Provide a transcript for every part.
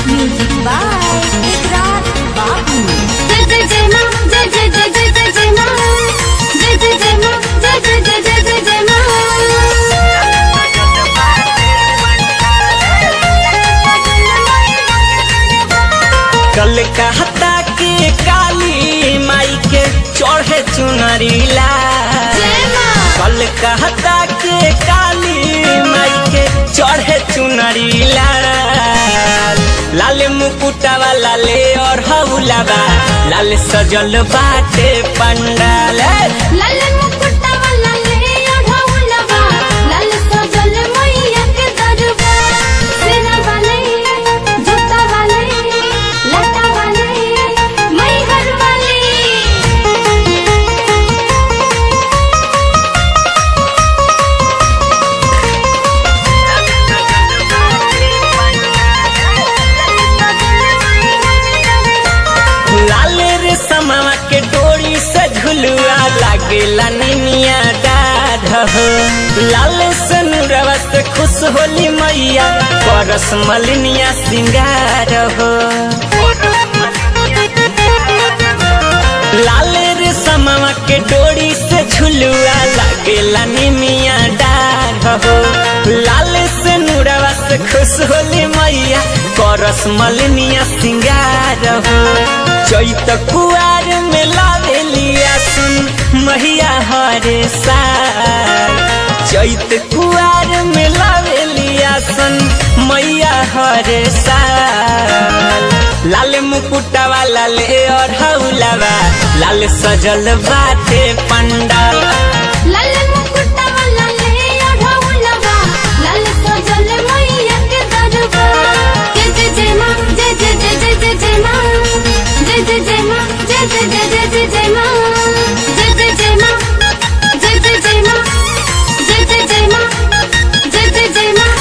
Music by इकरार बाबू। जय जय जय मां, जय जय जय जय जय जय मां, जय जय जय मां, जय जय जय जय जय जय मां। कलकत्ता के काली माई के चढ़े चुनरी लाल। कलकत्ता के काली माई के चढ़े चुनरी लाल। लाल मुकुटवा लाले और हौलावा लाल सजल बाटे पंडाल। लाल मुकुटवा लाले और हौलावा लाल सजल मैया के दरबार। सेना वाले, जूता वाले, लटा वाले, मैहर वाले। लाल रे समावा के डोरी से झुलुआ लागेला निमिया डाढ़ हो। लाल सनुरवा से खुश होली मैया परस मलिनिया सिंगार हो। लाल रे समावा के डोरी से झुलुआ लागेला निमिया डाढ़ हो। लाल सनुरवा से खुश होली मैया परस मलिनिया सिंगार हो। चैत कुआर में लावेलिया सुन मैया हरे साल। चैत कुआर में लावेलिया सुन मैया हरे साल। लाल मुकुटवा लाले और हौलावा लाल सजल बाटे पंडाल। लाल मुकुटवा लाले और हौलावा लाल सजल मैया के दरबार। जय जय जय मां, जय जय जय जय जय जय मां, जय जय जय मां, जय जय जय जय जय जय मां, जय जय जय मां, जय जय जय मां, जय जय जय मां, जय जय जय मां।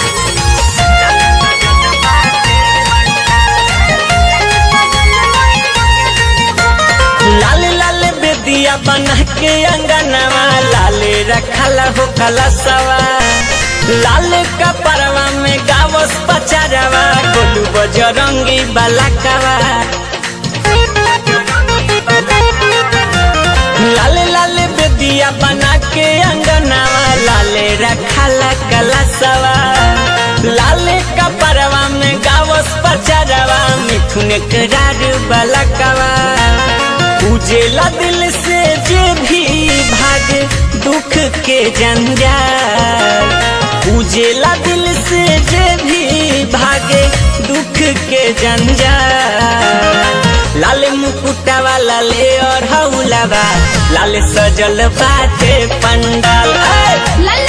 लाल लाल बेदिया बना के अंगनवा लाले रखल हो कलसवा। लाल कपड़वा में गावस पचारवा गोलू बजरंगी बलकवा। लाल लाल बेदिया बना के अंगनवा लाले रखल कलसवा। लाल कपड़वा में गावस पचारवा मिथुन करार बलकवा। उजेला दिल से जे भी भाग दुख के जंजाल। उजेला दिल से जे भी भागे दुख के जंजाल। लाल मुकुटवा लाले और हौलावा लाल सजल बाटे पंडाल। लाल